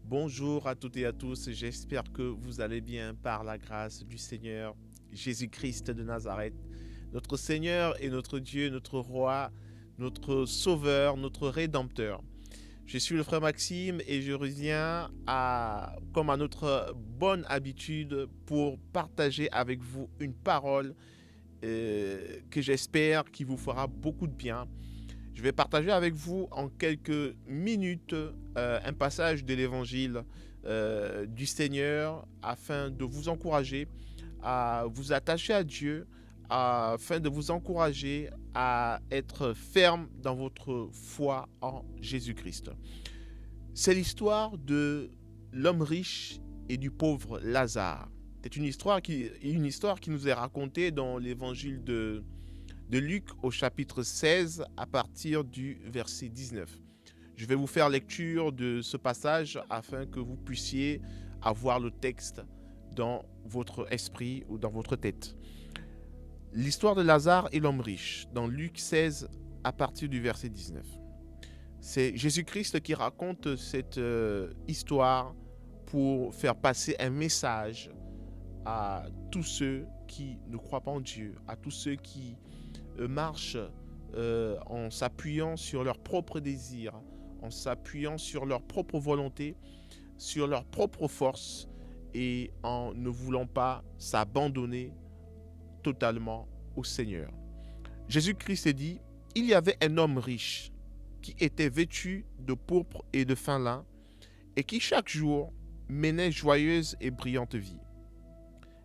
Bonjour à toutes et à tous, j'espère que vous allez bien par la grâce du Seigneur Jésus-Christ de Nazareth, notre Seigneur et notre Dieu, notre Roi, notre Sauveur, notre Rédempteur. Je suis le frère Maxime et je reviens comme à notre bonne habitude pour partager avec vous une parole que j'espère qui vous fera beaucoup de bien. Je vais partager avec vous en quelques minutes un passage de l'évangile du Seigneur afin de vous encourager à vous attacher à Dieu, afin de vous encourager à être ferme dans votre foi en Jésus-Christ. C'est l'histoire de l'homme riche et du pauvre Lazare. C'est une histoire qui nous est racontée dans l'évangile de Luc au chapitre 16 à partir du verset 19. Je vais vous faire lecture de ce passage afin que vous puissiez avoir le texte dans votre esprit ou dans votre tête. L'histoire de Lazare et l'homme riche dans Luc 16 à partir du verset 19. C'est Jésus-Christ qui raconte cette histoire pour faire passer un message à tous ceux qui ne croient pas en Dieu, à tous ceux qui marchent en s'appuyant sur leurs propres désirs, en s'appuyant sur leur propre volonté, sur leur propre force et en ne voulant pas s'abandonner totalement au Seigneur. Jésus-Christ dit, il y avait un homme riche qui était vêtu de pourpre et de fin lin et qui chaque jour menait joyeuse et brillante vie.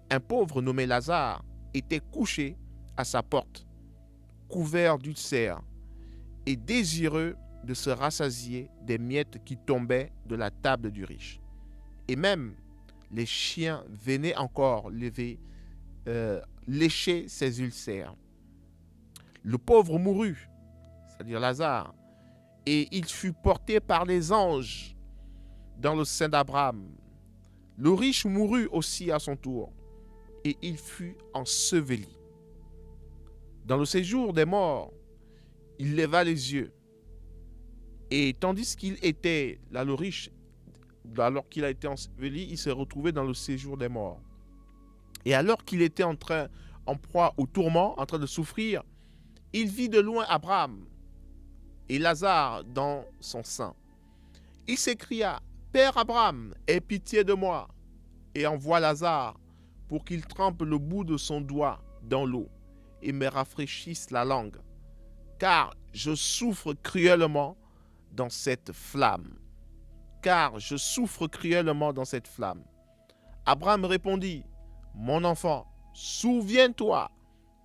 Un pauvre nommé Lazare était couché à sa porte, couvert d'ulcères et désireux de se rassasier des miettes qui tombaient de la table du riche. Et même les chiens venaient encore lécher ses ulcères. Le pauvre mourut, c'est-à-dire Lazare, et il fut porté par les anges dans le sein d'Abraham. Le riche mourut aussi à son tour, et il fut enseveli. Dans le séjour des morts, il leva les yeux. Et tandis qu'il était là, le riche, alors qu'il a été enseveli, il s'est retrouvé dans le séjour des morts. Et alors qu'il était en proie au tourment, en train de souffrir, il vit de loin Abraham et Lazare dans son sein. Il s'écria, « Père Abraham, aie pitié de moi, et envoie Lazare pour qu'il trempe le bout de son doigt dans l'eau et me rafraîchisse la langue, car je souffre cruellement dans cette flamme. » Car je souffre cruellement dans cette flamme. Abraham répondit, « Mon enfant, souviens-toi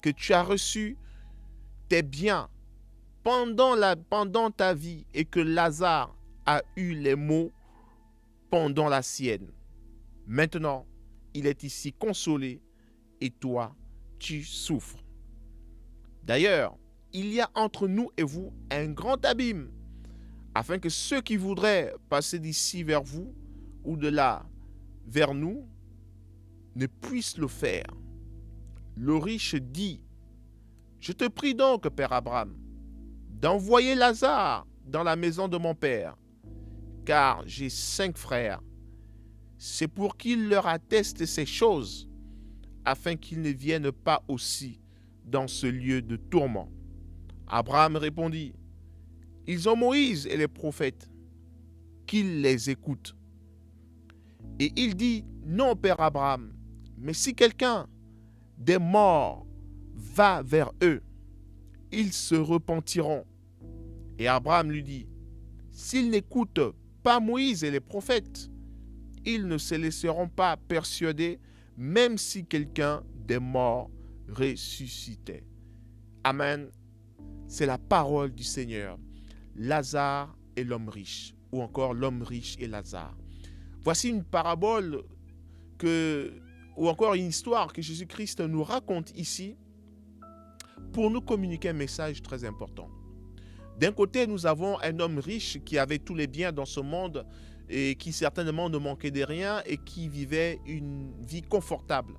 que tu as reçu tes biens pendant ta vie et que Lazare a eu les maux pendant la sienne. Maintenant, il est ici consolé et toi, tu souffres. D'ailleurs, il y a entre nous et vous un grand abîme, afin que ceux qui voudraient passer d'ici vers vous ou de là vers nous ne puissent le faire. » Le riche dit, « Je te prie donc, Père Abraham, d'envoyer Lazare dans la maison de mon père, car j'ai 5 frères. C'est pour qu'il leur atteste ces choses, afin qu'ils ne viennent pas aussi dans ce lieu de tourment. » Abraham répondit, « Ils ont Moïse et les prophètes, qu'ils les écoutent. » Et il dit, « Non, Père Abraham, mais si quelqu'un des morts va vers eux, ils se repentiront. » Et Abraham lui dit, « S'ils n'écoutent pas Moïse et les prophètes, ils ne se laisseront pas persuader, même si quelqu'un des morts ressuscitait. » Amen. C'est la parole du Seigneur. Lazare et l'homme riche, ou encore l'homme riche et Lazare. Voici une parabole ou encore une histoire que Jésus-Christ nous raconte ici pour nous communiquer un message très important. D'un côté, nous avons un homme riche qui avait tous les biens dans ce monde et qui certainement ne manquait de rien et qui vivait une vie confortable.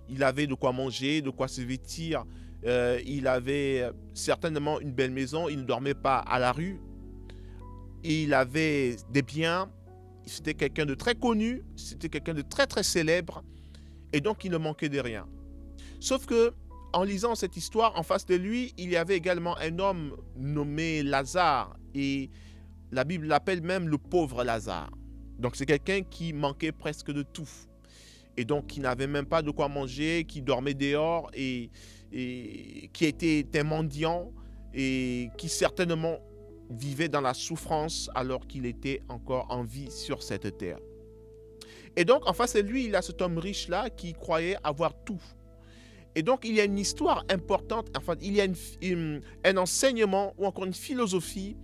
Il avait de quoi manger, de quoi se vêtir, il avait certainement une belle maison, il ne dormait pas à la rue, il avait des biens c'était quelqu'un de très connu, c'était quelqu'un de très très célèbre, et donc il ne manquait de rien. Sauf que, en lisant cette histoire, en face de lui, il y avait également un homme nommé Lazare, et la Bible l'appelle même le pauvre Lazare. Donc c'est quelqu'un qui manquait presque de tout. Et donc qui n'avait même pas de quoi manger, qui dormait dehors et qui était un mendiant et qui certainement vivait dans la souffrance alors qu'il était encore en vie sur cette terre. Et donc en face de lui, il y a cet homme riche-là qui croyait avoir tout. Et donc il y a une histoire importante, enfin il y a un enseignement ou encore une philosophie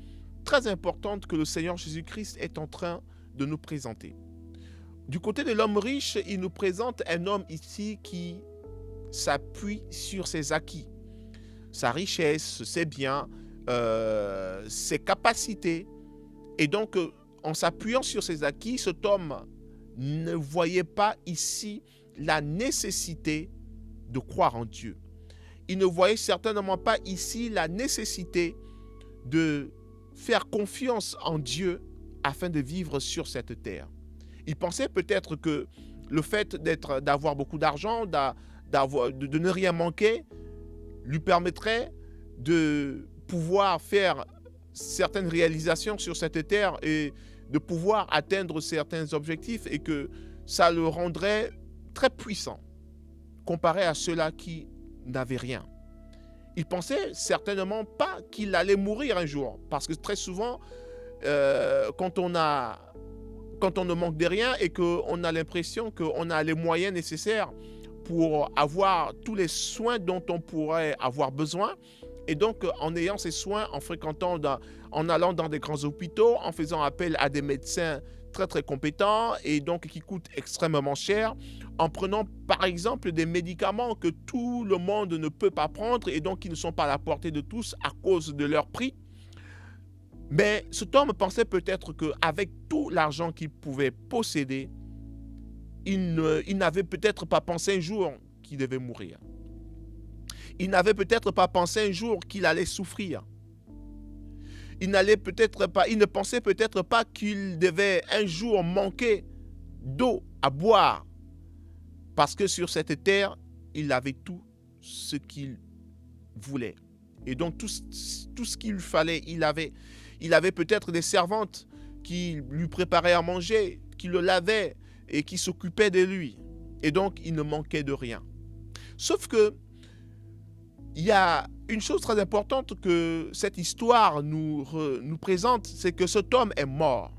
très importante que le Seigneur Jésus-Christ est en train de nous présenter. Du côté de l'homme riche, il nous présente un homme ici qui s'appuie sur ses acquis, sa richesse, ses biens, ses capacités. Et donc, en s'appuyant sur ses acquis, cet homme ne voyait pas ici la nécessité de croire en Dieu. Il ne voyait certainement pas ici la nécessité de faire confiance en Dieu afin de vivre sur cette terre. Il pensait peut-être que le fait d'avoir beaucoup d'argent, de ne rien manquer, lui permettrait de pouvoir faire certaines réalisations sur cette terre et de pouvoir atteindre certains objectifs et que ça le rendrait très puissant comparé à ceux-là qui n'avaient rien. Il pensait certainement pas qu'il allait mourir un jour parce que très souvent, quand on ne manque de rien et qu'on a l'impression qu'on a les moyens nécessaires pour avoir tous les soins dont on pourrait avoir besoin. Et donc, en ayant ces soins, en allant dans des grands hôpitaux, en faisant appel à des médecins très très compétents et donc qui coûtent extrêmement cher, en prenant par exemple des médicaments que tout le monde ne peut pas prendre et donc qui ne sont pas à la portée de tous à cause de leur prix. Mais cet homme pensait peut-être qu'avec tout l'argent qu'il pouvait posséder, il n'avait peut-être pas pensé un jour qu'il devait mourir. Il n'avait peut-être pas pensé un jour qu'il allait souffrir. Il ne pensait peut-être pas qu'il devait un jour manquer d'eau à boire. Parce que sur cette terre, il avait tout ce qu'il voulait. Et donc tout ce qu'il lui fallait, il avait peut-être des servantes qui lui préparaient à manger, qui le lavaient et qui s'occupaient de lui. Et donc, il ne manquait de rien. Sauf que, il y a une chose très importante que cette histoire nous présente, c'est que cet homme est mort.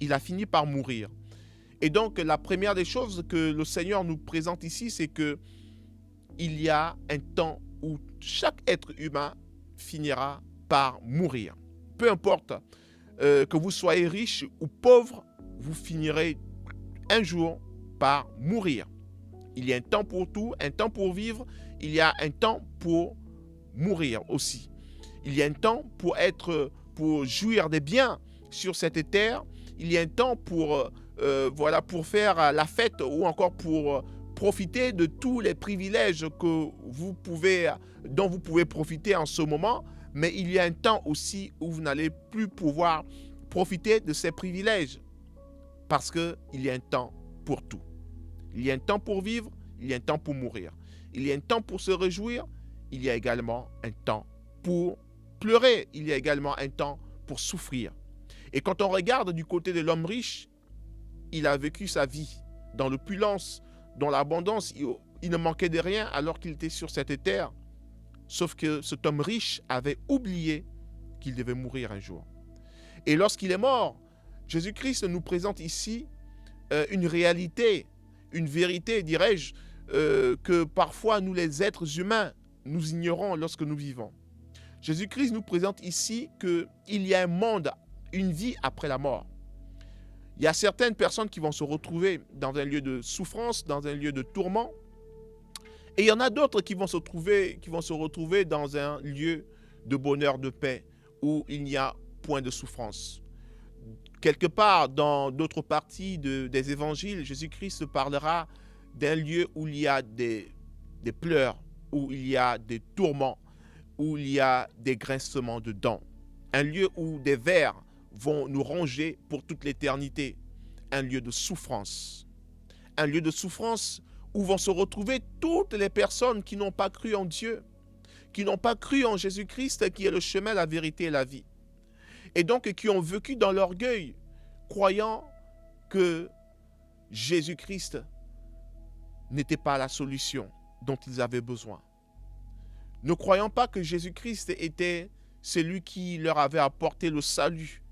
Il a fini par mourir. Et donc, la première des choses que le Seigneur nous présente ici, c'est que il y a un temps où chaque être humain finira par mourir. Peu importe que vous soyez riche ou pauvre, vous finirez un jour par mourir. Il y a un temps pour tout, un temps pour vivre, il y a un temps pour mourir aussi. Il y a un temps pour jouir des biens sur cette terre, il y a un temps pour faire la fête ou encore pour profiter de tous les privilèges dont vous pouvez profiter en ce moment, mais il y a un temps aussi où vous n'allez plus pouvoir profiter de ces privilèges parce qu'il y a un temps pour tout. Il y a un temps pour vivre, il y a un temps pour mourir. Il y a un temps pour se réjouir, il y a également un temps pour pleurer, il y a également un temps pour souffrir. Et quand on regarde du côté de l'homme riche, il a vécu sa vie dans l'opulence, dans l'abondance, il ne manquait de rien alors qu'il était sur cette terre. Sauf que cet homme riche avait oublié qu'il devait mourir un jour. Et lorsqu'il est mort, Jésus-Christ nous présente ici une réalité, une vérité, dirais-je, que parfois nous les êtres humains, nous ignorons lorsque nous vivons. Jésus-Christ nous présente ici qu'il y a un monde, une vie après la mort. Il y a certaines personnes qui vont se retrouver dans un lieu de souffrance, dans un lieu de tourment, et il y en a d'autres qui vont se retrouver dans un lieu de bonheur, de paix, où il n'y a point de souffrance. Quelque part, dans d'autres parties des évangiles, Jésus-Christ parlera d'un lieu où il y a des pleurs, où il y a des tourments, où il y a des grincements de dents. Un lieu où des vers vont nous ronger pour toute l'éternité. un lieu de souffrance. Un lieu de souffrance où vont se retrouver toutes les personnes qui n'ont pas cru en Dieu, qui n'ont pas cru en Jésus-Christ qui est le chemin, la vérité et la vie. Et donc qui ont vécu dans l'orgueil, croyant que Jésus-Christ n'était pas la solution dont ils avaient besoin. Ne croyant pas que Jésus-Christ était celui qui leur avait apporté le salut,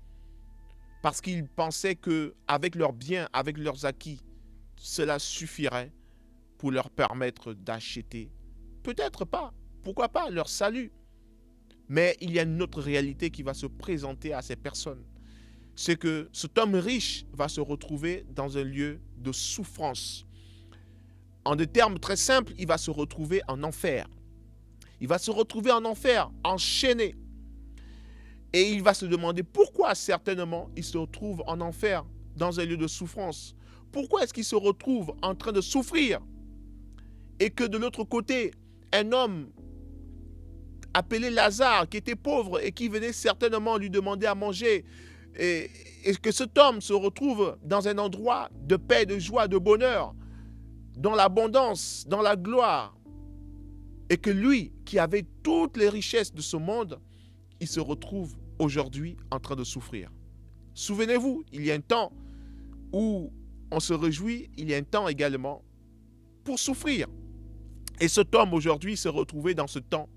parce qu'ils pensaient qu'avec leurs biens, avec leurs acquis, cela suffirait pour leur permettre d'acheter, peut-être pas, pourquoi pas, leur salut. Mais il y a une autre réalité qui va se présenter à ces personnes. C'est que cet homme riche va se retrouver dans un lieu de souffrance. En des termes très simples, il va se retrouver en enfer. Il va se retrouver en enfer, enchaîné. Et il va se demander pourquoi certainement il se retrouve en enfer, dans un lieu de souffrance. Pourquoi est-ce qu'il se retrouve en train de souffrir? Et que de l'autre côté, un homme appelé Lazare, qui était pauvre et qui venait certainement lui demander à manger, et que cet homme se retrouve dans un endroit de paix, de joie, de bonheur, dans l'abondance, dans la gloire, et que lui, qui avait toutes les richesses de ce monde, il se retrouve aujourd'hui en train de souffrir. Souvenez-vous, il y a un temps où on se réjouit, il y a un temps également pour souffrir. Et cet homme aujourd'hui s'est retrouvé dans ce temps.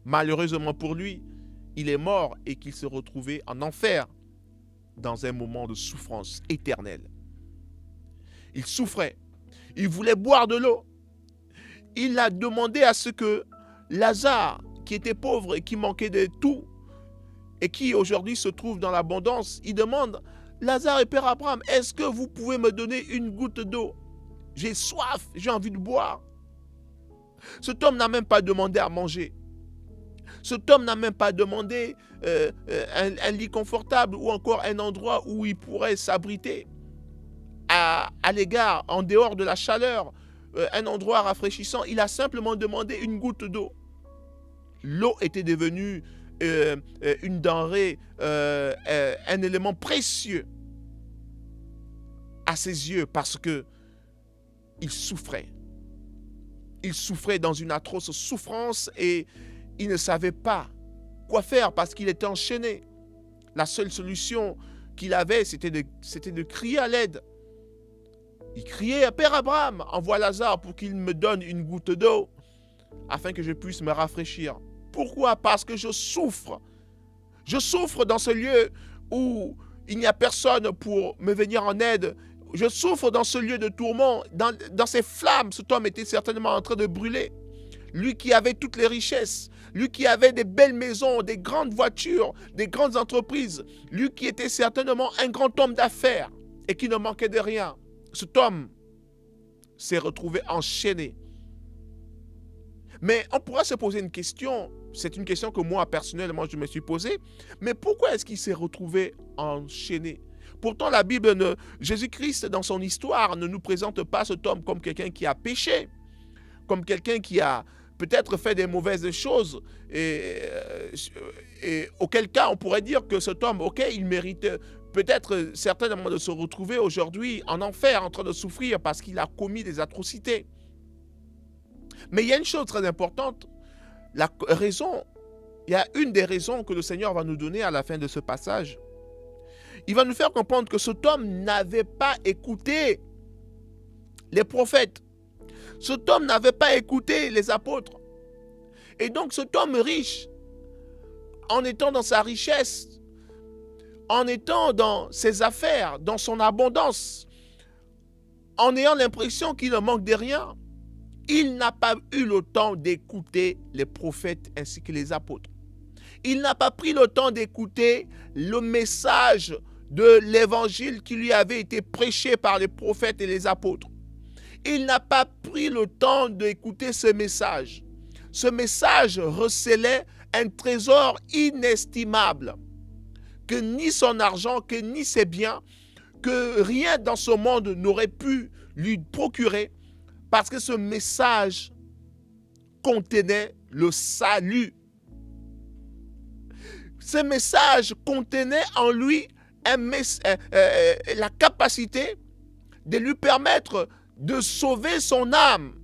Malheureusement pour lui, il est mort et qu'il s'est retrouvé en enfer dans un moment de souffrance éternelle. Il souffrait. Il voulait boire de l'eau. Il a demandé à ce que Lazare, qui était pauvre et qui manquait de tout, et qui aujourd'hui se trouve dans l'abondance, il demande, Lazare et Père Abraham, est-ce que vous pouvez me donner une goutte d'eau? J'ai soif, j'ai envie de boire. Cet homme n'a même pas demandé à manger. Cet homme n'a même pas demandé un lit confortable ou encore un endroit où il pourrait s'abriter à l'égard, en dehors de la chaleur, un endroit rafraîchissant. Il a simplement demandé une goutte d'eau. L'eau était devenue une denrée, un élément précieux à ses yeux parce que il souffrait. Il souffrait dans une atroce souffrance et il ne savait pas quoi faire parce qu'il était enchaîné. La seule solution qu'il avait, c'était de crier à l'aide. Il criait à Père Abraham, envoie Lazare pour qu'il me donne une goutte d'eau afin que je puisse me rafraîchir. Pourquoi? Parce que je souffre. Je souffre dans ce lieu où il n'y a personne pour me venir en aide. Je souffre dans ce lieu de tourment, dans ces flammes. Cet homme était certainement en train de brûler. Lui qui avait toutes les richesses, lui qui avait des belles maisons, des grandes voitures, des grandes entreprises, lui qui était certainement un grand homme d'affaires et qui ne manquait de rien. Cet homme s'est retrouvé enchaîné. Mais on pourra se poser une question, c'est une question que moi personnellement je me suis posée, mais pourquoi est-ce qu'il s'est retrouvé enchaîné? Pourtant la Bible, Jésus-Christ dans son histoire ne nous présente pas cet homme comme quelqu'un qui a péché, comme quelqu'un qui a peut-être fait des mauvaises choses, et auquel cas on pourrait dire que cet homme, ok, il mérite peut-être certainement de se retrouver aujourd'hui en enfer, en train de souffrir parce qu'il a commis des atrocités. Mais il y a une chose très importante, il y a une des raisons que le Seigneur va nous donner à la fin de ce passage. Il va nous faire comprendre que cet homme n'avait pas écouté les prophètes. Cet homme n'avait pas écouté les apôtres. Et donc cet homme riche, en étant dans sa richesse, en étant dans ses affaires, dans son abondance, en ayant l'impression qu'il ne manque de rien, il n'a pas eu le temps d'écouter les prophètes ainsi que les apôtres. Il n'a pas pris le temps d'écouter le message de l'évangile qui lui avait été prêché par les prophètes et les apôtres. Il n'a pas pris le temps d'écouter ce message. Ce message recelait un trésor inestimable que ni son argent, que ni ses biens, que rien dans ce monde n'aurait pu lui procurer parce que ce message contenait le salut. Ce message contenait en lui la capacité de lui permettre de sauver son âme.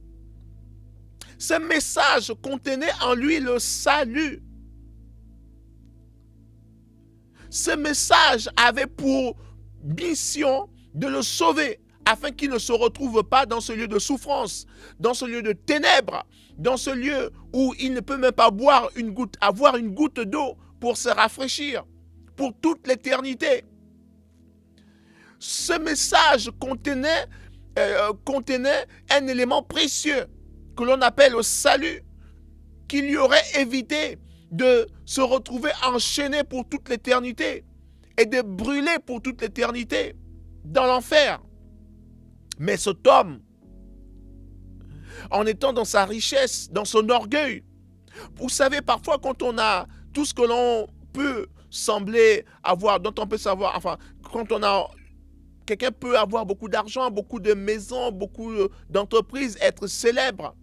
Ce message contenait en lui le salut. Ce message avait pour mission de le sauver afin qu'il ne se retrouve pas dans ce lieu de souffrance, dans ce lieu de ténèbres, dans ce lieu où il ne peut même pas avoir une goutte d'eau pour se rafraîchir pour toute l'éternité. Ce message contenait un élément précieux que l'on appelle le salut, qui lui aurait évité de se retrouver enchaîné pour toute l'éternité et de brûler pour toute l'éternité dans l'enfer. Mais cet homme, en étant dans sa richesse, dans son orgueil, vous savez, parfois quand on a tout ce que l'on peut sembler avoir, dont on peut savoir, enfin, quand on a, quelqu'un peut avoir beaucoup d'argent, beaucoup de maisons, beaucoup d'entreprises, être célèbre.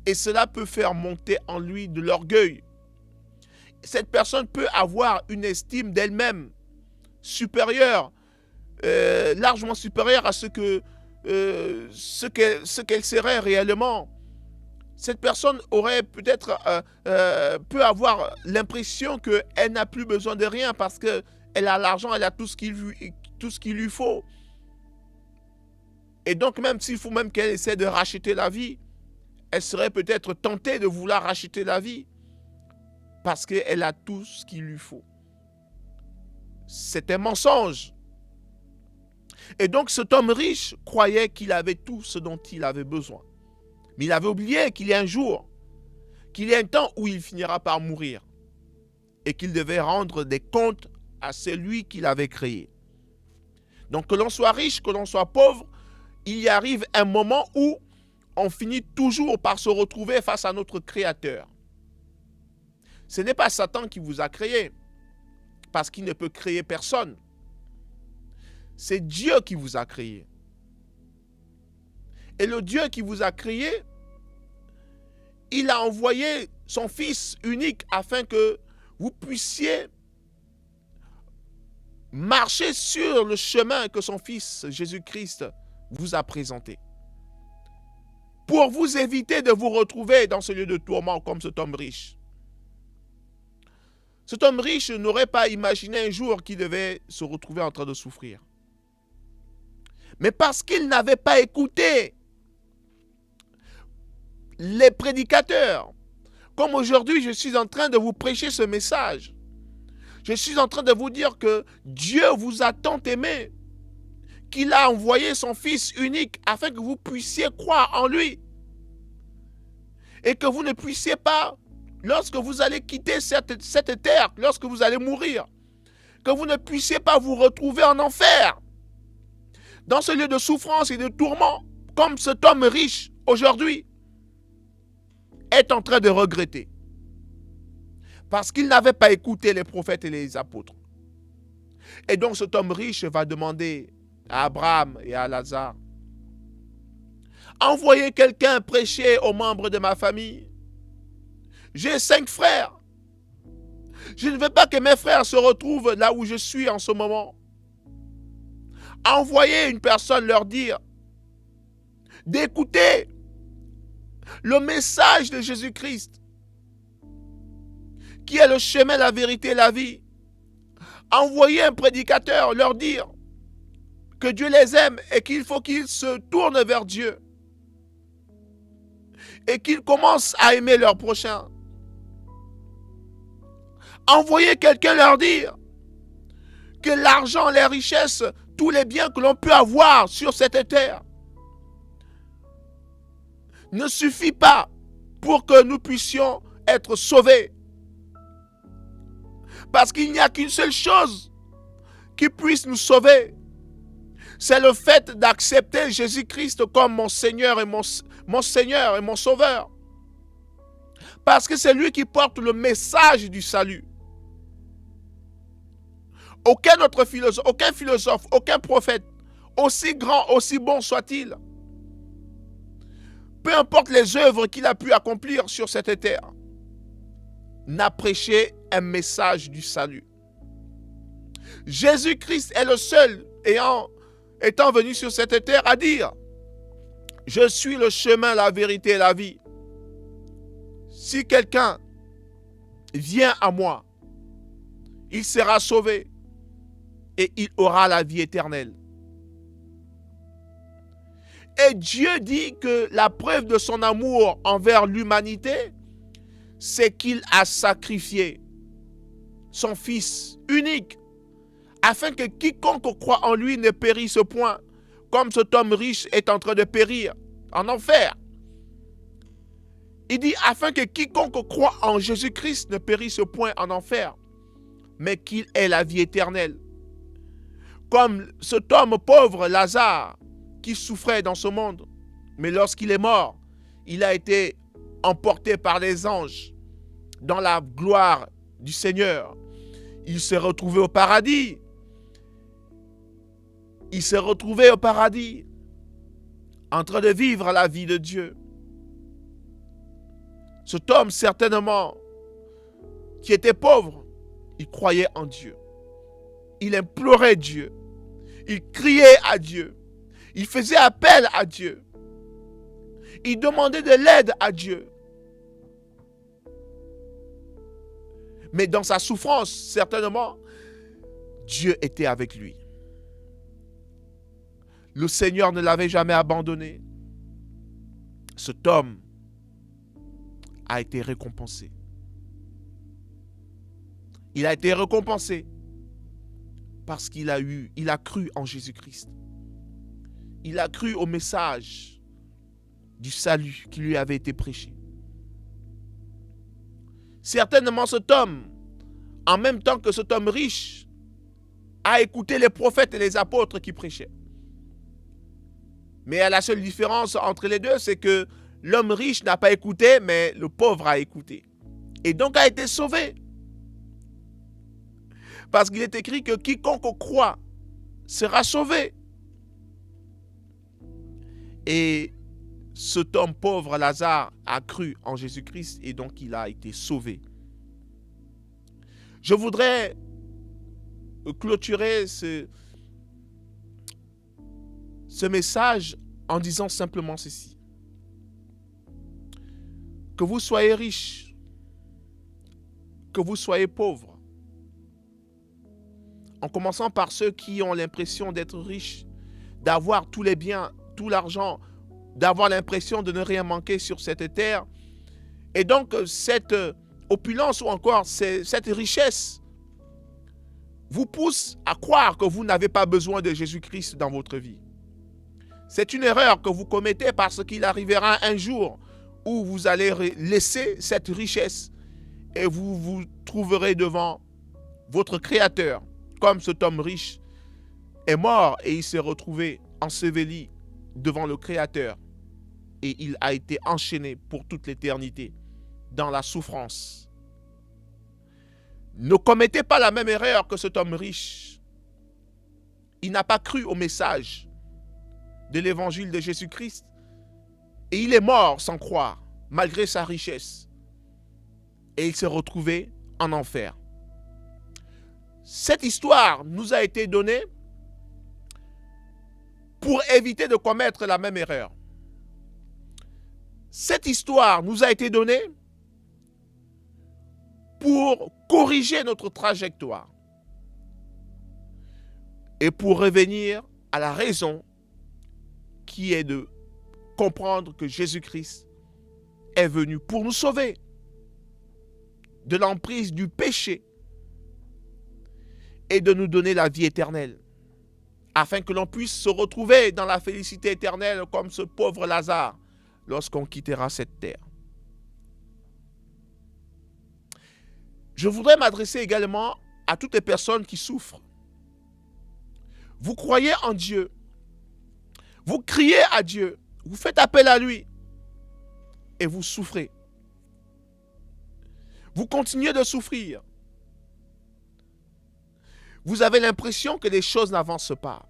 Et cela peut faire monter en lui de l'orgueil. Cette personne peut avoir une estime d'elle-même supérieure, largement supérieure à ce qu'elle serait réellement. Cette personne aurait peut-être peut avoir l'impression qu'elle n'a plus besoin de rien parce qu'elle a l'argent, elle a tout ce qu'il lui faut. Et donc même s'il faut même qu'elle essaie de racheter la vie, elle serait peut-être tentée de vouloir racheter la vie parce qu'elle a tout ce qu'il lui faut. C'est un mensonge. Et donc cet homme riche croyait qu'il avait tout ce dont il avait besoin. Mais il avait oublié qu'il y a un jour, qu'il y a un temps où il finira par mourir et qu'il devait rendre des comptes à celui qu'il avait créé. Donc que l'on soit riche, que l'on soit pauvre, il y arrive un moment où on finit toujours par se retrouver face à notre Créateur. Ce n'est pas Satan qui vous a créé, parce qu'il ne peut créer personne. C'est Dieu qui vous a créé. Et le Dieu qui vous a créé, il a envoyé son Fils unique afin que vous puissiez marcher sur le chemin que son Fils Jésus-Christ vous a présenté. Pour vous éviter de vous retrouver dans ce lieu de tourment comme cet homme riche. Cet homme riche n'aurait pas imaginé un jour qu'il devait se retrouver en train de souffrir. Mais parce qu'il n'avait pas écouté les prédicateurs, comme aujourd'hui je suis en train de vous prêcher ce message, je suis en train de vous dire que Dieu vous a tant aimé qu'il a envoyé son Fils unique afin que vous puissiez croire en lui et que vous ne puissiez pas, lorsque vous allez quitter cette terre, lorsque vous allez mourir, que vous ne puissiez pas vous retrouver en enfer, dans ce lieu de souffrance et de tourment, comme cet homme riche aujourd'hui est en train de regretter. Parce qu'il n'avait pas écouté les prophètes et les apôtres. Et donc cet homme riche va demander à Abraham et à Lazare, envoyez quelqu'un prêcher aux membres de ma famille. J'ai 5 frères. Je ne veux pas que mes frères se retrouvent là où je suis en ce moment. Envoyez une personne leur dire d'écouter le message de Jésus-Christ, qui est le chemin, la vérité et la vie. Envoyez un prédicateur leur dire que Dieu les aime et qu'il faut qu'ils se tournent vers Dieu et qu'ils commencent à aimer leur prochain. Envoyez quelqu'un leur dire que l'argent, les richesses, tous les biens que l'on peut avoir sur cette terre ne suffit pas pour que nous puissions être sauvés. Parce qu'il n'y a qu'une seule chose qui puisse nous sauver. C'est le fait d'accepter Jésus-Christ comme mon Seigneur et mon Sauveur. Parce que c'est lui qui porte le message du salut. Aucun autre philosophe, aucun prophète, aussi grand, aussi bon soit-il, peu importe les œuvres qu'il a pu accomplir sur cette terre, n'a prêché un message du salut. Jésus-Christ est le seul étant venu sur cette terre à dire « Je suis le chemin, la vérité et la vie. Si quelqu'un vient à moi, il sera sauvé et il aura la vie éternelle. » Et Dieu dit que la preuve de son amour envers l'humanité, c'est qu'il a sacrifié son Fils unique, afin que quiconque croit en lui ne périsse point, comme cet homme riche est en train de périr en enfer. Il dit, afin que quiconque croit en Jésus-Christ ne périsse point en enfer, mais qu'il ait la vie éternelle. Comme cet homme pauvre, Lazare, qui souffrait dans ce monde, mais lorsqu'il est mort, il a été emporté par les anges dans la gloire du Seigneur. Il s'est retrouvé au paradis. Il s'est retrouvé au paradis, en train de vivre la vie de Dieu. Cet homme, certainement, qui était pauvre, il croyait en Dieu. Il implorait Dieu. Il criait à Dieu. Il faisait appel à Dieu. Il demandait de l'aide à Dieu. Mais dans sa souffrance, certainement, Dieu était avec lui. Le Seigneur ne l'avait jamais abandonné. Cet homme a été récompensé. Il a été récompensé parce qu'il a cru en Jésus-Christ. Il a cru au message du salut qui lui avait été prêché. Certainement cet homme, en même temps que cet homme riche, a écouté les prophètes et les apôtres qui prêchaient. Mais la seule différence entre les deux, c'est que l'homme riche n'a pas écouté, mais le pauvre a écouté. Et donc a été sauvé. Parce qu'il est écrit que quiconque croit sera sauvé. Et cet homme pauvre, Lazare, a cru en Jésus-Christ et donc il a été sauvé. Je voudrais clôturer ce message en disant simplement ceci. Que vous soyez riche, que vous soyez pauvre, en commençant par ceux qui ont l'impression d'être riches, d'avoir tous les biens, tout l'argent, d'avoir l'impression de ne rien manquer sur cette terre. Et donc, cette opulence ou encore cette richesse vous pousse à croire que vous n'avez pas besoin de Jésus-Christ dans votre vie. C'est une erreur que vous commettez parce qu'il arrivera un jour où vous allez laisser cette richesse et vous vous trouverez devant votre Créateur, comme cet homme riche est mort et il s'est retrouvé enseveli devant le Créateur et il a été enchaîné pour toute l'éternité dans la souffrance. Ne commettez pas la même erreur que cet homme riche. Il n'a pas cru au message de l'évangile de Jésus-Christ et il est mort sans croire, malgré sa richesse. Et il s'est retrouvé en enfer. Cette histoire nous a été donnée pour éviter de commettre la même erreur. Cette histoire nous a été donnée pour corriger notre trajectoire et pour revenir à la raison qui est de comprendre que Jésus-Christ est venu pour nous sauver de l'emprise du péché et de nous donner la vie éternelle, afin que l'on puisse se retrouver dans la félicité éternelle comme ce pauvre Lazare lorsqu'on quittera cette terre. Je voudrais m'adresser également à toutes les personnes qui souffrent. Vous croyez en Dieu, vous criez à Dieu, vous faites appel à lui et vous souffrez. Vous continuez de souffrir. Vous avez l'impression que les choses n'avancent pas.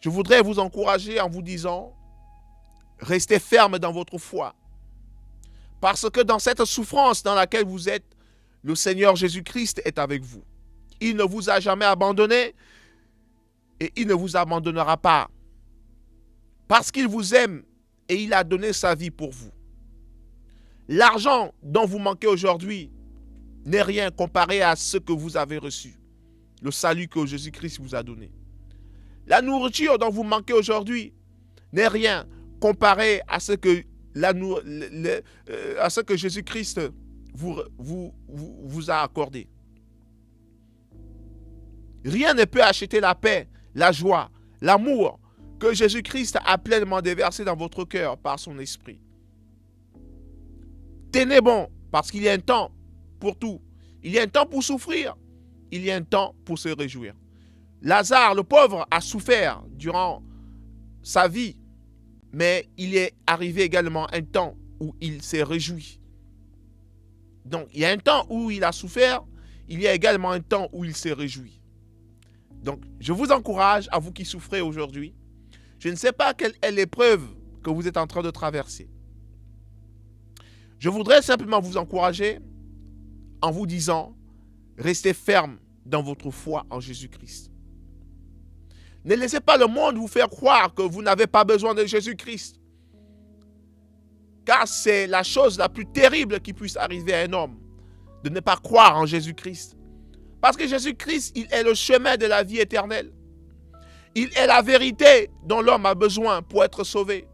Je voudrais vous encourager en vous disant, restez ferme dans votre foi. Parce que dans cette souffrance dans laquelle vous êtes, le Seigneur Jésus-Christ est avec vous. Il ne vous a jamais abandonné et il ne vous abandonnera pas. Parce qu'il vous aime et il a donné sa vie pour vous. L'argent dont vous manquez aujourd'hui n'est rien comparé à ce que vous avez reçu. Le salut que Jésus-Christ vous a donné. La nourriture dont vous manquez aujourd'hui n'est rien comparé à ce que, Jésus-Christ vous a accordé. Rien ne peut acheter la paix, la joie, l'amour que Jésus-Christ a pleinement déversé dans votre cœur par son esprit. Tenez bon, parce qu'il y a un temps pour tout. Il y a un temps pour souffrir. Il y a un temps pour se réjouir. Lazare, le pauvre, a souffert durant sa vie, mais il est arrivé également un temps où il s'est réjoui. Donc, il y a un temps où il a souffert, il y a également un temps où il s'est réjoui. Donc, je vous encourage, à vous qui souffrez aujourd'hui, je ne sais pas quelle est l'épreuve que vous êtes en train de traverser. Je voudrais simplement vous encourager en vous disant, restez ferme dans votre foi en Jésus-Christ. Ne laissez pas le monde vous faire croire que vous n'avez pas besoin de Jésus-Christ. Car c'est la chose la plus terrible qui puisse arriver à un homme, de ne pas croire en Jésus-Christ. Parce que Jésus-Christ, il est le chemin de la vie éternelle. Il est la vérité dont l'homme a besoin pour être sauvé.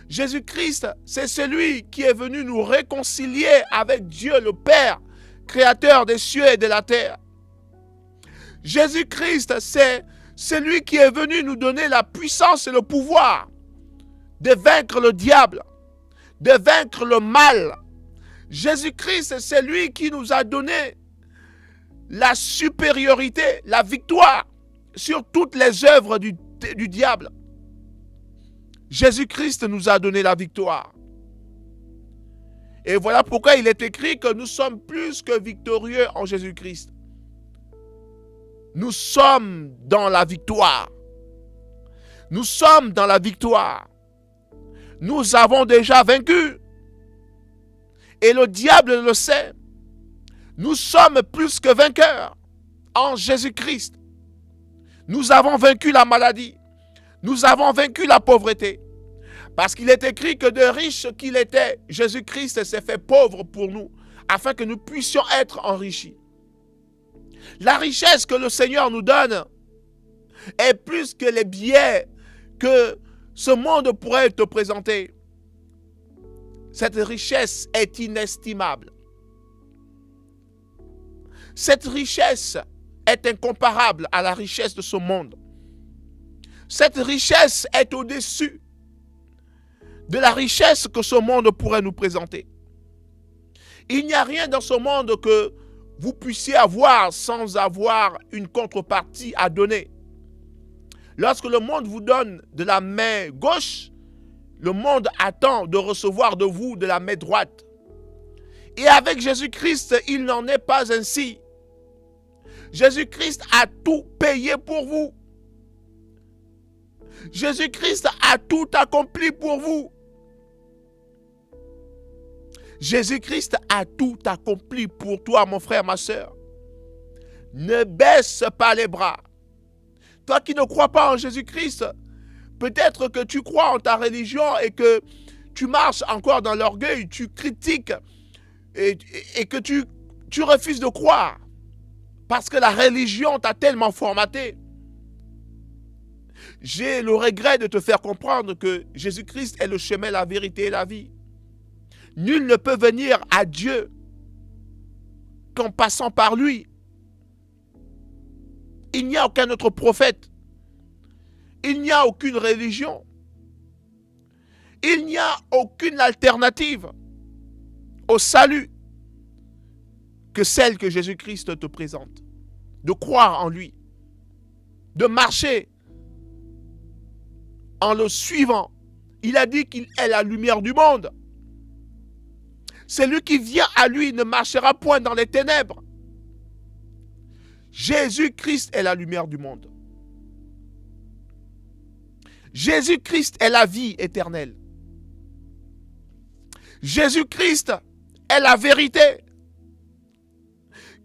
Jésus-Christ, c'est celui qui est venu nous réconcilier avec Dieu le Père, créateur des cieux et de la terre. Jésus-Christ, c'est celui qui est venu nous donner la puissance et le pouvoir de vaincre le diable, de vaincre le mal. Jésus-Christ, c'est lui qui nous a donné la supériorité, la victoire sur toutes les œuvres du diable. Jésus-Christ nous a donné la victoire. Et voilà pourquoi il est écrit que nous sommes plus que victorieux en Jésus-Christ. Nous sommes dans la victoire. Nous sommes dans la victoire. Nous avons déjà vaincu. Et le diable le sait. Nous sommes plus que vainqueurs en Jésus-Christ. Nous avons vaincu la maladie. Nous avons vaincu la pauvreté. Parce qu'il est écrit que de riche qu'il était, Jésus-Christ s'est fait pauvre pour nous, afin que nous puissions être enrichis. La richesse que le Seigneur nous donne est plus que les billets que ce monde pourrait te présenter. Cette richesse est inestimable. Cette richesse est incomparable à la richesse de ce monde. Cette richesse est au-dessus de la richesse que ce monde pourrait nous présenter. Il n'y a rien dans ce monde que vous puissiez avoir sans avoir une contrepartie à donner. Lorsque le monde vous donne de la main gauche, le monde attend de recevoir de vous de la main droite. Et avec Jésus-Christ, il n'en est pas ainsi. Jésus-Christ a tout payé pour vous. Jésus-Christ a tout accompli pour vous. Jésus-Christ a tout accompli pour toi, mon frère, ma soeur. Ne baisse pas les bras. Toi qui ne crois pas en Jésus-Christ, peut-être que tu crois en ta religion et que tu marches encore dans l'orgueil, tu critiques et que tu refuses de croire parce que la religion t'a tellement formaté. J'ai le regret de te faire comprendre que Jésus-Christ est le chemin, la vérité et la vie. Nul ne peut venir à Dieu qu'en passant par lui. Il n'y a aucun autre prophète. Il n'y a aucune religion. Il n'y a aucune alternative au salut que celle que Jésus-Christ te présente. De croire en lui. De marcher en le suivant. Il a dit qu'il est la lumière du monde. Celui qui vient à lui ne marchera point dans les ténèbres. Jésus-Christ est la lumière du monde. Jésus-Christ est la vie éternelle. Jésus-Christ est la vérité.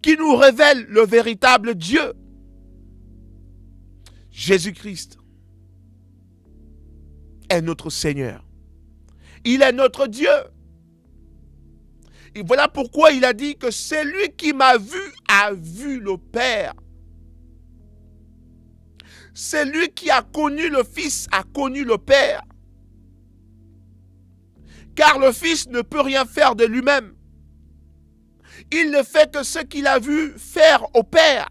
qui nous révèle le véritable Dieu. Jésus-Christ est notre Seigneur. Il est notre Dieu. Et voilà pourquoi il a dit que celui qui m'a vu a vu le Père. Celui qui a connu le Fils a connu le Père. Car le Fils ne peut rien faire de lui-même. Il ne fait que ce qu'il a vu faire au Père.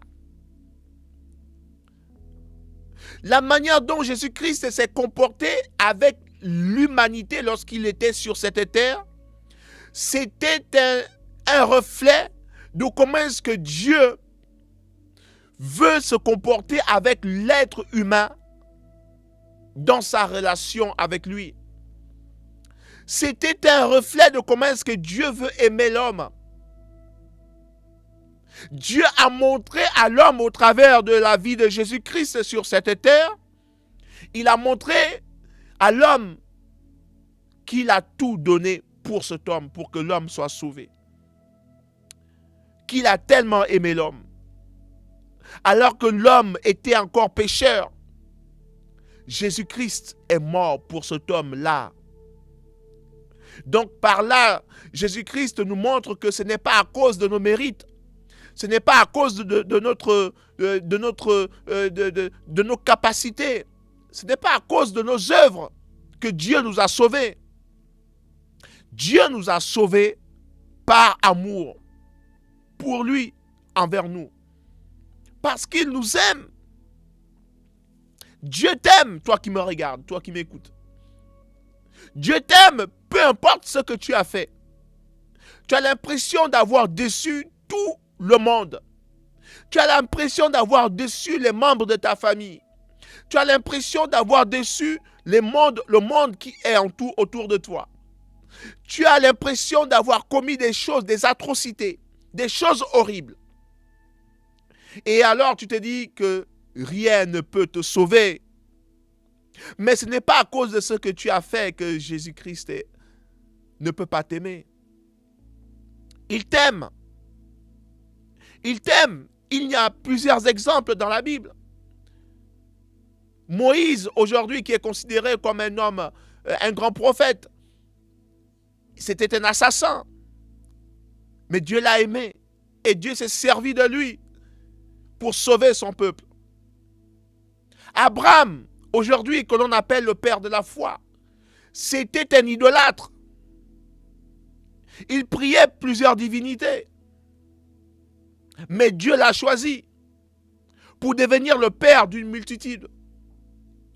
La manière dont Jésus-Christ s'est comporté avec l'humanité lorsqu'il était sur cette terre, c'était un reflet de comment est-ce que Dieu veut se comporter avec l'être humain dans sa relation avec lui. C'était un reflet de comment est-ce que Dieu veut aimer l'homme. Dieu a montré à l'homme au travers de la vie de Jésus-Christ sur cette terre, il a montré à l'homme qu'il a tout donné pour cet homme, pour que l'homme soit sauvé. Qu'il a tellement aimé l'homme. Alors que l'homme était encore pécheur, Jésus-Christ est mort pour cet homme-là. Donc par là, Jésus-Christ nous montre que ce n'est pas à cause de nos mérites, ce n'est pas à cause de nos capacités, ce n'est pas à cause de nos œuvres que Dieu nous a sauvés. Dieu nous a sauvés par amour pour lui, envers nous. Parce qu'il nous aime. Dieu t'aime, toi qui me regardes, toi qui m'écoutes. Dieu t'aime, peu importe ce que tu as fait. Tu as l'impression d'avoir déçu tout le monde. Tu as l'impression d'avoir déçu les membres de ta famille. Tu as l'impression d'avoir déçu le monde qui est autour de toi. Tu as l'impression d'avoir commis des choses, des atrocités, des choses horribles. Et alors tu te dis que rien ne peut te sauver. Mais ce n'est pas à cause de ce que tu as fait que Jésus-Christ ne peut pas t'aimer. Il t'aime. Il t'aime. Il y a plusieurs exemples dans la Bible. Moïse, aujourd'hui, qui est considéré comme un homme, un grand prophète, c'était un assassin. Mais Dieu l'a aimé. Et Dieu s'est servi de lui pour sauver son peuple. Abraham, aujourd'hui, que l'on appelle le père de la foi, c'était un idolâtre. Il priait plusieurs divinités. Mais Dieu l'a choisi pour devenir le père d'une multitude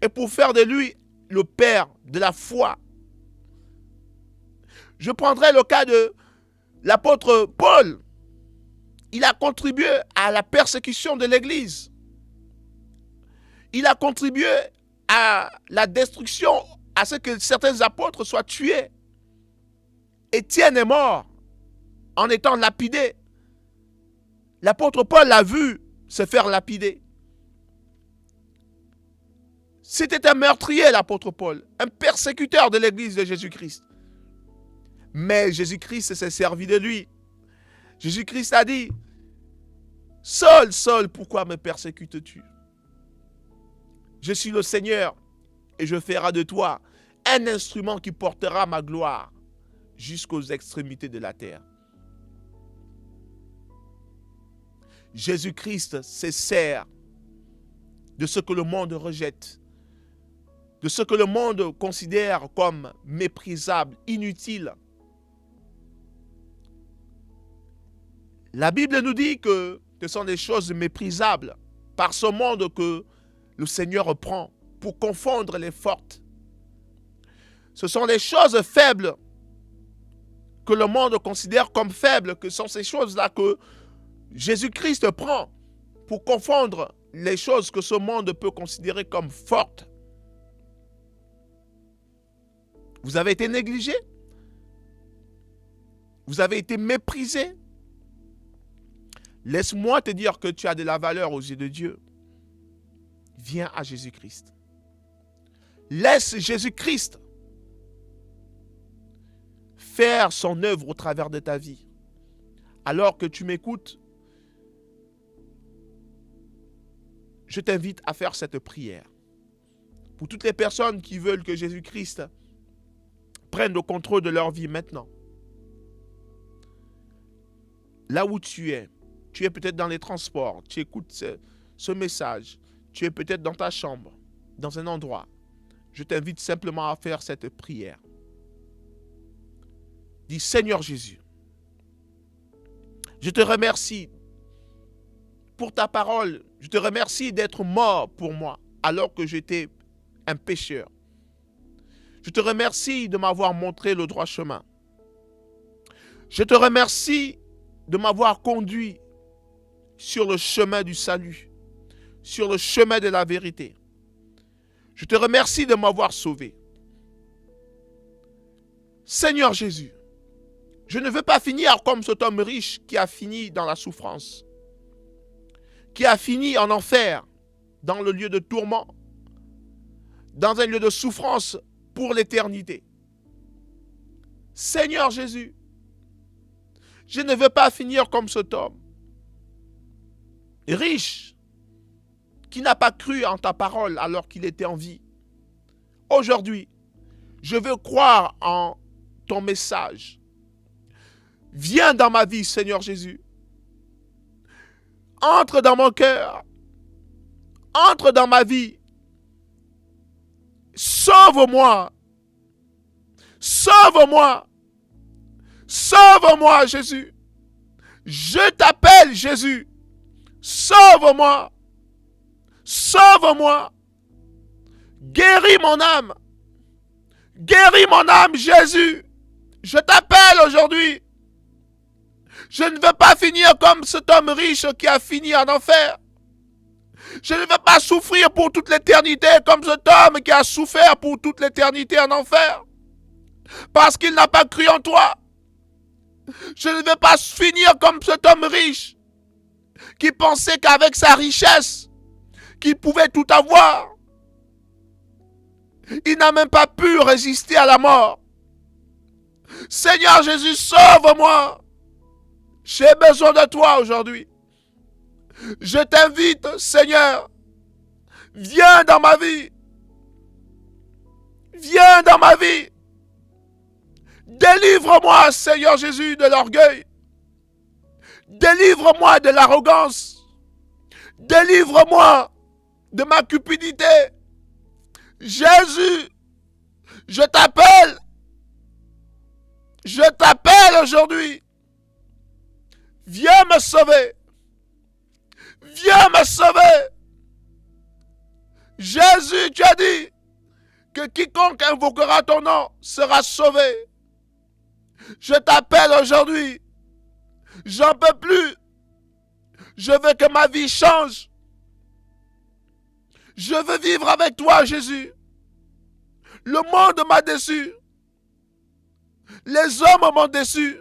et pour faire de lui le père de la foi. Je prendrai le cas de l'apôtre Paul. Il a contribué à la persécution de l'Église. Il a contribué à la destruction, à ce que certains apôtres soient tués. Étienne est mort en étant lapidé. L'apôtre Paul l'a vu se faire lapider. C'était un meurtrier, l'apôtre Paul, un persécuteur de l'Église de Jésus-Christ. Mais Jésus-Christ s'est servi de lui. Jésus-Christ a dit, « Saul, Saul, pourquoi me persécutes-tu? Je suis le Seigneur et je ferai de toi un instrument qui portera ma gloire jusqu'aux extrémités de la terre. » Jésus-Christ se sert de ce que le monde rejette, de ce que le monde considère comme méprisable, inutile. La Bible nous dit que ce sont des choses méprisables par ce monde que le Seigneur prend pour confondre les fortes. Ce sont les choses faibles que le monde considère comme faibles, que sont ces choses-là que Jésus-Christ prend pour confondre les choses que ce monde peut considérer comme fortes. Vous avez été négligé. Vous avez été méprisé. Laisse-moi te dire que tu as de la valeur aux yeux de Dieu. Viens à Jésus-Christ. Laisse Jésus-Christ faire son œuvre au travers de ta vie. Alors que tu m'écoutes, je t'invite à faire cette prière. Pour toutes les personnes qui veulent que Jésus-Christ prenne le contrôle de leur vie maintenant. Là où tu es peut-être dans les transports, tu écoutes ce message, tu es peut-être dans ta chambre, dans un endroit. Je t'invite simplement à faire cette prière. Dis, Seigneur Jésus, je te remercie pour ta parole. Je te remercie d'être mort pour moi alors que j'étais un pécheur. Je te remercie de m'avoir montré le droit chemin. Je te remercie de m'avoir conduit sur le chemin du salut, sur le chemin de la vérité. Je te remercie de m'avoir sauvé. Seigneur Jésus, je ne veux pas finir comme cet homme riche qui a fini dans la souffrance, qui a fini en enfer, dans le lieu de tourment, dans un lieu de souffrance pour l'éternité. Seigneur Jésus, je ne veux pas finir comme cet homme, riche, qui n'a pas cru en ta parole alors qu'il était en vie. Aujourd'hui, je veux croire en ton message. Viens dans ma vie, Seigneur Jésus. Entre dans mon cœur. Entre dans ma vie. Sauve-moi. Sauve-moi. Sauve-moi, Jésus. Je t'appelle, Jésus. Sauve-moi. Sauve-moi. Guéris mon âme. Guéris mon âme, Jésus. Je t'appelle aujourd'hui. Je ne veux pas finir comme cet homme riche qui a fini en enfer. Je ne veux pas souffrir pour toute l'éternité comme cet homme qui a souffert pour toute l'éternité en enfer. Parce qu'il n'a pas cru en toi. Je ne veux pas finir comme cet homme riche qui pensait qu'avec sa richesse, qu'il pouvait tout avoir. Il n'a même pas pu résister à la mort. Seigneur Jésus, sauve-moi. J'ai besoin de toi aujourd'hui. Je t'invite, Seigneur, viens dans ma vie. Viens dans ma vie. Délivre-moi, Seigneur Jésus, de l'orgueil. Délivre-moi de l'arrogance. Délivre-moi de ma cupidité. Jésus, je t'appelle. Je t'appelle aujourd'hui. Viens me sauver. Viens me sauver. Jésus, tu as dit que quiconque invoquera ton nom sera sauvé. Je t'appelle aujourd'hui. J'en peux plus. Je veux que ma vie change. Je veux vivre avec toi, Jésus. Le monde m'a déçu. Les hommes m'ont déçu.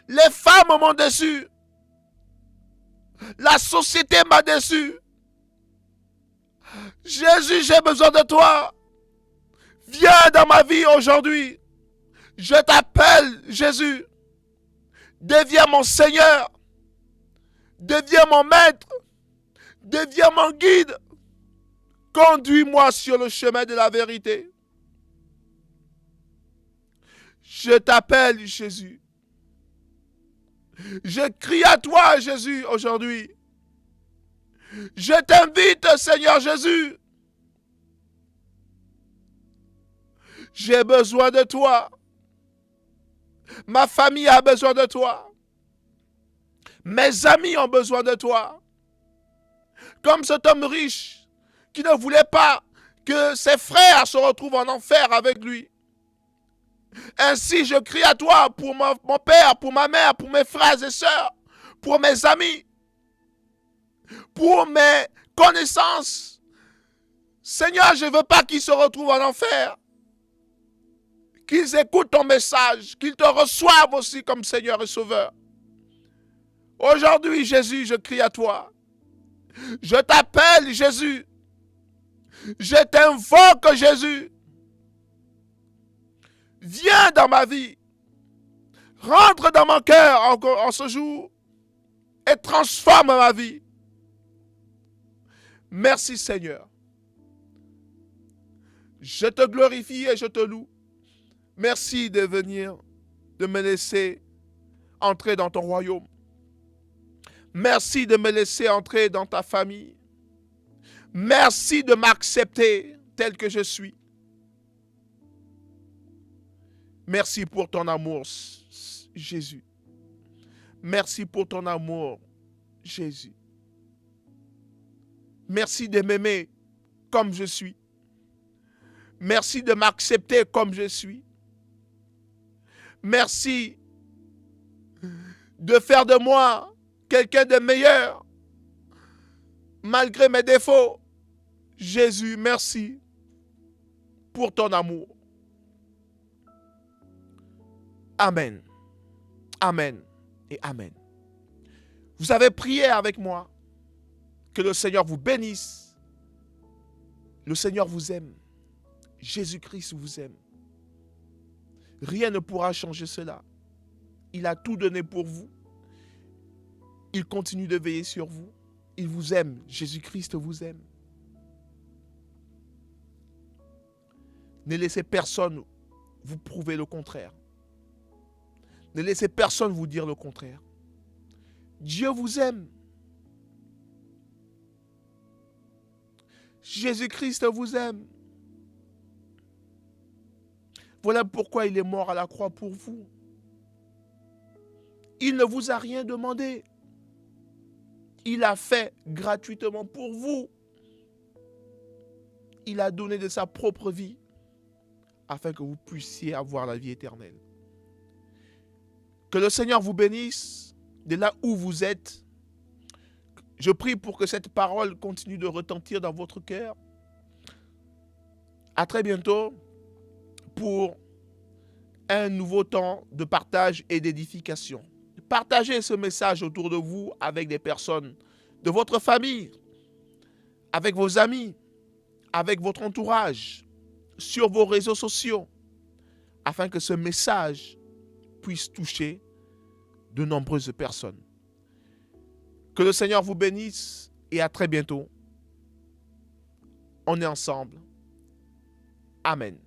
Les femmes m'ont déçu. La société m'a déçu. Jésus, j'ai besoin de toi. Viens dans ma vie aujourd'hui. Je t'appelle, Jésus. Deviens mon Seigneur. Deviens mon maître. Deviens mon guide. Conduis-moi sur le chemin de la vérité. Je t'appelle, Jésus. Je crie à toi, Jésus, aujourd'hui. Je t'invite, Seigneur Jésus. J'ai besoin de toi. Ma famille a besoin de toi. Mes amis ont besoin de toi. Comme cet homme riche qui ne voulait pas que ses frères se retrouvent en enfer avec lui. Ainsi, je crie à toi pour mon père, pour ma mère, pour mes frères et sœurs, pour mes amis, pour mes connaissances. Seigneur, je ne veux pas qu'ils se retrouvent en enfer. Qu'ils écoutent ton message, qu'ils te reçoivent aussi comme Seigneur et Sauveur. Aujourd'hui, Jésus, je crie à toi. Je t'appelle, Jésus. Je t'invoque, Jésus. Viens dans ma vie. Rentre dans mon cœur en ce jour et transforme ma vie. Merci Seigneur. Je te glorifie et je te loue. Merci de venir, de me laisser entrer dans ton royaume. Merci de me laisser entrer dans ta famille. Merci de m'accepter tel que je suis. Merci pour ton amour, Jésus. Merci pour ton amour, Jésus. Merci de m'aimer comme je suis. Merci de m'accepter comme je suis. Merci de faire de moi quelqu'un de meilleur malgré mes défauts. Jésus, merci pour ton amour. Amen. Amen et amen. Vous avez prié avec moi. Que le Seigneur vous bénisse. Le Seigneur vous aime. Jésus-Christ vous aime. Rien ne pourra changer cela. Il a tout donné pour vous. Il continue de veiller sur vous. Il vous aime. Jésus-Christ vous aime. Ne laissez personne vous prouver le contraire. Ne laissez personne vous dire le contraire. Dieu vous aime. Jésus-Christ vous aime. Voilà pourquoi il est mort à la croix pour vous. Il ne vous a rien demandé. Il a fait gratuitement pour vous. Il a donné de sa propre vie afin que vous puissiez avoir la vie éternelle. Que le Seigneur vous bénisse de là où vous êtes. Je prie pour que cette parole continue de retentir dans votre cœur. À très bientôt pour un nouveau temps de partage et d'édification. Partagez ce message autour de vous avec des personnes de votre famille, avec vos amis, avec votre entourage, sur vos réseaux sociaux, afin que ce message puisse toucher de nombreuses personnes. Que le Seigneur vous bénisse et à très bientôt. On est ensemble. Amen.